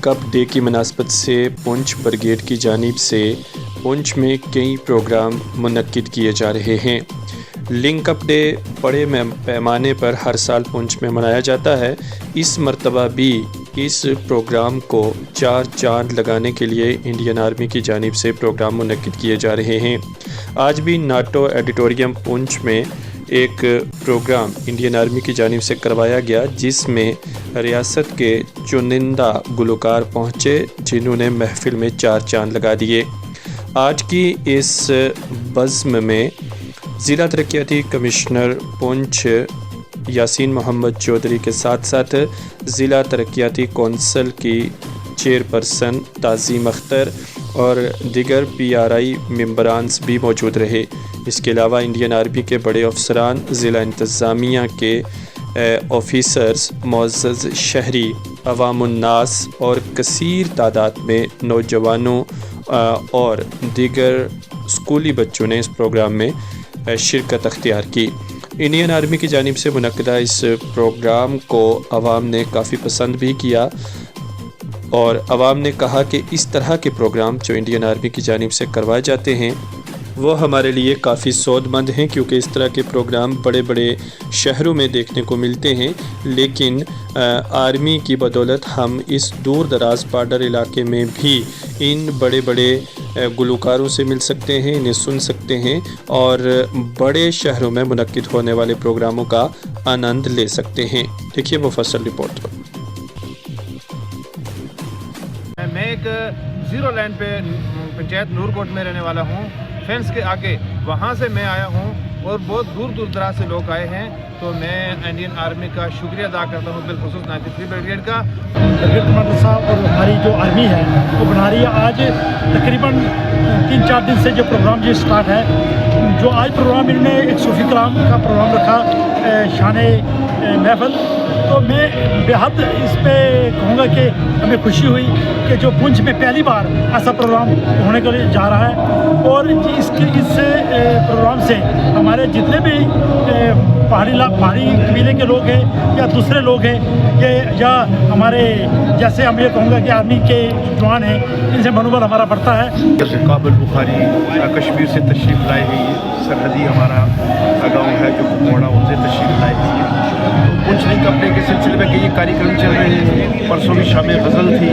Link up day की मुनासबत से Poonch brigade की जानिब से पुंछ में कई प्रोग्राम मुनक्किद किए जा रहे हैं। लिंक अप डे बड़े पैमाने पर हर साल पुंछ में मनाया जाता है। इस मरतबा भी इस प्रोग्राम को 4 चांद लगाने के लिए इंडियन आर्मी की जानिब से प्रोग्राम मुनक्किद किए जा रहे हैं। आज भी नाटो एडिटोरियम पुंछ में एक प्रोग्राम इंडियन आर्मी की जानिब से करवाया गया, जिसमें रियासत के चुनिंदा गुलकार पहुँचे जिन्होंने महफिल में 4 चांद लगा दिए। आज की इस बज़्म में ज़िला तरक्याती कमिश्नर पुंछ यासीन मोहम्मद चौधरी के साथ साथ ज़िला तरक्याती कौंसल की चेयरपर्सन ताज़ीम अख्तर और दिगर PRI मेंबरान भी मौजूद रहे। इसके अलावा इंडियन आर्मी के बड़े अफसरान, ज़िला इंतज़ामिया के ऑफिसर्स, मुअज़्ज़ज़ शहरी, अवामुन्नास और कसीर तादाद में नौजवानों और दिगर स्कूली बच्चों ने इस प्रोग्राम में शिरकत अख्तियार की। इंडियन आर्मी की जानिब से मुनक्किदा इस प्रोग्राम को अवाम ने काफ़ी पसंद भी किया और अवाम ने कहा कि इस तरह के प्रोग्राम जो इंडियन आर्मी की जानिब से करवाए जाते हैं वो हमारे लिए काफ़ी सौदमंद हैं, क्योंकि इस तरह के प्रोग्राम बड़े बड़े शहरों में देखने को मिलते हैं, लेकिन आर्मी की बदौलत हम इस दूर दराज बॉर्डर इलाके में भी इन बड़े बड़े गुलकारों से मिल सकते हैं, इन्हें सुन सकते हैं और बड़े शहरों में मुनक्किद होने वाले प्रोग्रामों का आनंद ले सकते हैं। देखिए मुफस्सल रिपोर्ट। मैं एक ज़ीरो लाइन पे पंचायत नूरकोट में रहने वाला हूँ। फेंस के आगे वहाँ से मैं आया हूँ और बहुत दूर दूर दराज से लोग आए हैं, तो मैं इंडियन आर्मी का शुक्रिया अदा करता हूँ, बिलखुसूस 93 ब्रिगेड का। ब्रिगेड कमांडर साहब और हमारी जो आर्मी है वो बना रही है। आज तकरीबन 3-4 दिन से जो प्रोग्राम ये स्टार्ट है, जो आज प्रोग्राम इन्होंने एक सूफी कलाम का प्रोग्राम रखा, शान महफल, तो मैं बेहद इस पे कहूँगा कि हमें खुशी हुई कि जो पुंछ में पहली बार ऐसा प्रोग्राम होने के लिए जा रहा है। और इस प्रोग्राम से हमारे जितने भी पहाड़ी कबीले के लोग हैं या दूसरे लोग हैं, ये या हमारे जैसे हम ये कहूँगा कि आर्मी के जवान हैं, इनसे मनोबल हमारा बढ़ता है। जैसे काबिल बुखारी कश्मीर से तशरीफ़ लाए हैं, ये सरहदी हमारा गाँव है जो कुपवाड़ा, उनसे तशरीफ़ लाए हैं। पुंछ लिंक अप डे के सिलसिले में कई कार्यक्रम चल रहे हैं। परसों भी शाम गज़ल थी,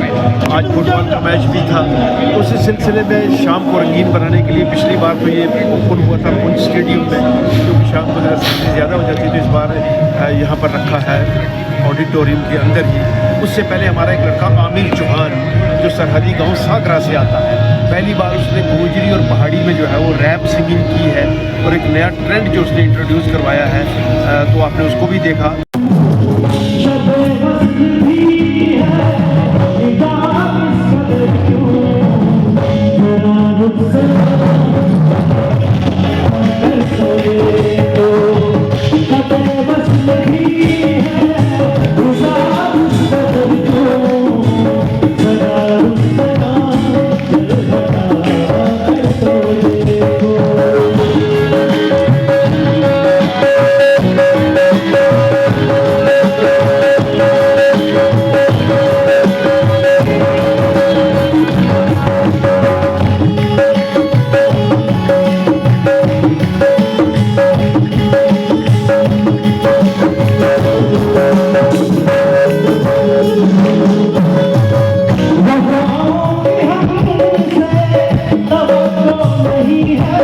आज फुटबॉल का मैच भी था। तो उस सिलसिले में शाम को रंगीन बनाने के लिए पिछली बार तो ये ओपन हुआ था पुंछ स्टेडियम में, क्योंकि शाम को सर्दी ज़्यादा हो जाती है, तो इस बार यहाँ पर रखा है ऑडिटोरियम के अंदर ही। उससे पहले हमारा एक लड़का आमिर चौहान जो सरहदी गाँव सागरा से आता है, पहली बार उसने गोजरी और पहाड़ी में जो है वो रैप सिंगिंग की है और एक नया ट्रेंड जो उसने इंट्रोड्यूस करवाया है, तो आपने उसको भी देखा। नहीं है